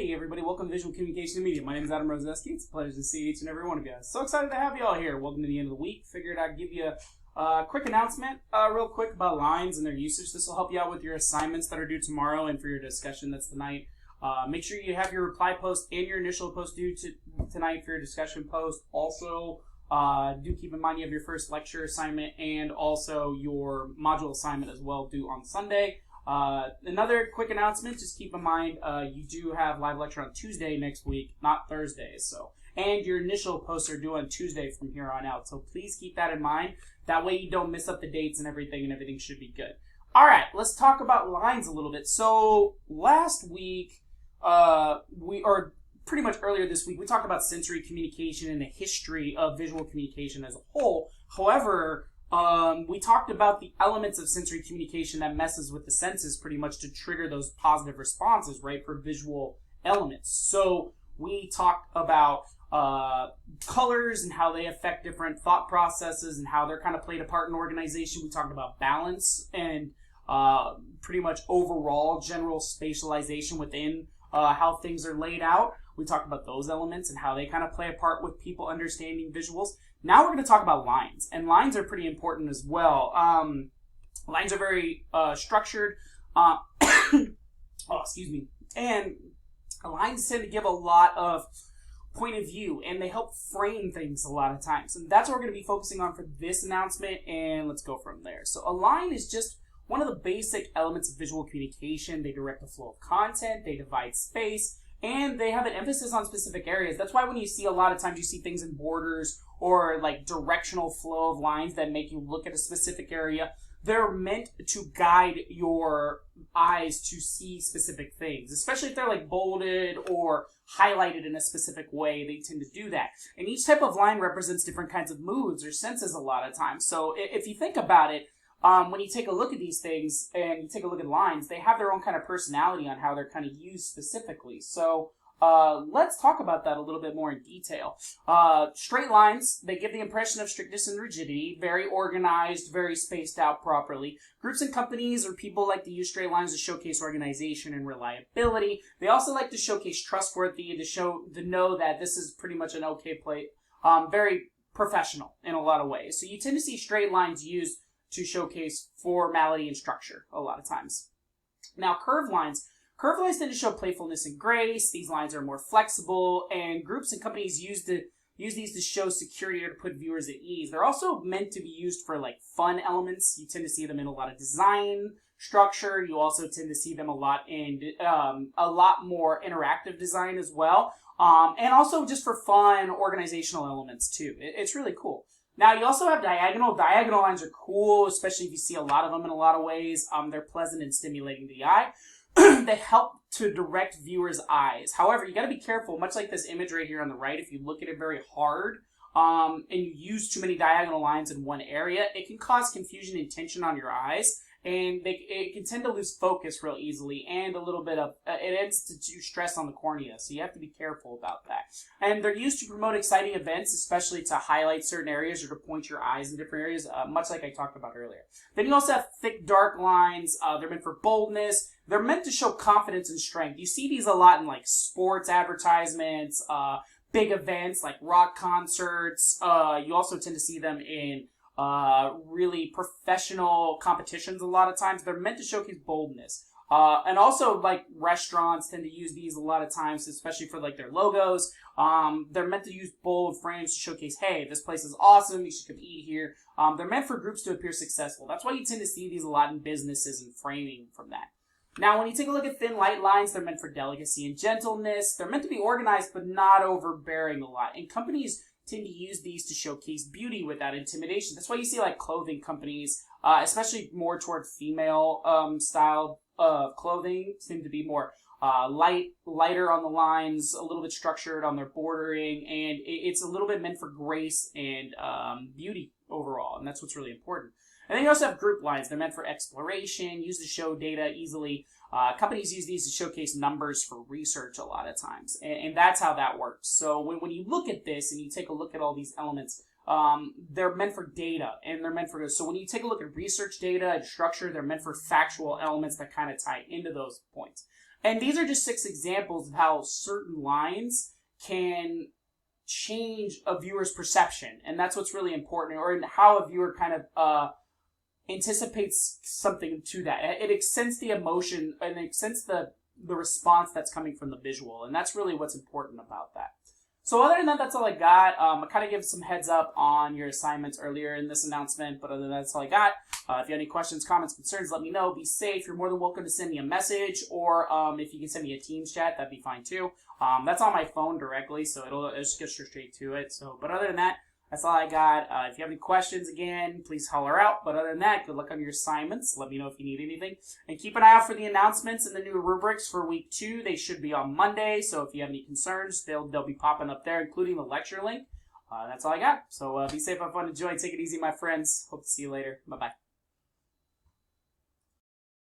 Hey everybody, welcome to Visual Communication and Media. My name is Adam Rozeski. It's a pleasure to see each and every one of you. So excited to have you all here. Welcome to the end of the week. Figured I'd give you a quick announcement real quick about lines and their usage. This will help you out with your assignments that are due tomorrow and for your discussion that's tonight. Make sure you have your reply post and your initial post due tonight for your discussion post. Also, do keep in mind you have your first lecture assignment and also your module assignment as well due on Sunday. Another quick announcement, just keep in mind you do have live lecture on Tuesday next week, not Thursday. And your initial posts are due on Tuesday from here on out. So please keep that in mind. That way you don't miss up the dates and everything should be good. All right, let's talk about lines a little bit. So last week, pretty much earlier this week, we talked about sensory communication and the history of visual communication as a whole. However, we talked about the elements of sensory communication that messes with the senses pretty much to trigger those positive responses, right, for visual elements. So we talked about colors and how they affect different thought processes and how they're kind of played a part in organization. We talked about balance and pretty much overall general spatialization within how things are laid out. We talked about those elements and how they kind of play a part with people understanding visuals. Now we're going to talk about lines, and lines are pretty important as well. Lines are very structured. Excuse me. And lines tend to give a lot of point of view, and they help frame things a lot of times. And that's what we're going to be focusing on for this announcement, and let's go from there. So a line is just one of the basic elements of visual communication. They direct the flow of content, they divide space, and they have an emphasis on specific areas. That's why when you see a lot of times you see things in borders or like directional flow of lines that make you look at a specific area, they're meant to guide your eyes to see specific things, especially if they're like bolded or highlighted in a specific way. They tend to do that. And each type of line represents different kinds of moods or senses a lot of times. So if you think about it, when you take a look at these things and you take a look at lines, they have their own kind of personality on how they're kind of used specifically. So let's talk about that a little bit more in detail. Straight lines, they give the impression of strictness and rigidity, very organized, very spaced out properly. Groups and companies or people like to use straight lines to showcase organization and reliability. They also like to showcase trustworthy, to know that this is pretty much an okay play, very professional in a lot of ways. So you tend to see straight lines used to showcase formality and structure a lot of times. Now, curved lines tend to show playfulness and grace. These lines are more flexible, and groups and companies use these to show security or to put viewers at ease. They're also meant to be used for like fun elements. You tend to see them in a lot of design structure. You also tend to see them a lot in a lot more interactive design as well, and also just for fun organizational elements too. It's really cool. Now, you also have diagonal. Diagonal lines are cool, especially if you see a lot of them in a lot of ways. They're pleasant and stimulating to the eye. They help to direct viewers' eyes. However, you got to be careful, much like this image right here on the right. If you look at it very hard and you use too many diagonal lines in one area, it can cause confusion and tension on your eyes. And it can tend to lose focus real easily, and a little bit of it ends to do stress on the cornea. So you have to be careful about that. And they're used to promote exciting events, especially to highlight certain areas or to point your eyes in different areas, much like I talked about earlier. Then you also have thick, dark lines. They're meant for boldness. They're meant to show confidence and strength. You see these a lot in like sports advertisements, big events like rock concerts. You also tend to see them in really professional competitions a lot of times. They're meant to showcase boldness. And also like restaurants tend to use these a lot of times, especially for like their logos. They're meant to use bold frames to showcase, hey, this place is awesome, you should come eat here. They're meant for groups to appear successful. That's why you tend to see these a lot in businesses and framing from that. Now, when you take a look at thin light lines, they're meant for delicacy and gentleness. They're meant to be organized, but not overbearing a lot. And companies tend to use these to showcase beauty without intimidation. That's why you see like clothing companies, especially more toward female style clothing, seem to be more lighter on the lines, a little bit structured on their bordering, and it's a little bit meant for grace and beauty overall, and that's what's really important. And then you also have group lines. They're meant for exploration, used to show data easily. Companies use these to showcase numbers for research a lot of times, and that's how that works. So when you look at this and you take a look at all these elements, they're meant for data, and they're meant for this. So when you take a look at research data and structure, they're meant for factual elements that kind of tie into those points. And these are just 6 examples of how certain lines can change a viewer's perception. And that's what's really important, or how a viewer kind of anticipates something to that. It accents the emotion and it accents the response that's coming from the visual. And that's really what's important about that. So other than that, that's all I got. I kind of give some heads up on your assignments earlier in this announcement, but other than that, that's all I got. If you have any questions, comments, concerns, let me know. Be safe. You're more than welcome to send me a message, or if you can send me a Teams chat, that'd be fine too. That's on my phone directly, so it'll just get straight to it. So, but other than that, that's all I got. If you have any questions, again, please holler out. But other than that, good luck on your assignments. Let me know if you need anything. And keep an eye out for the announcements and the new rubrics for week 2. They should be on Monday. So if you have any concerns, they'll be popping up there, including the lecture link. That's all I got. So be safe, have fun, enjoy. Take it easy, my friends. Hope to see you later. Bye-bye.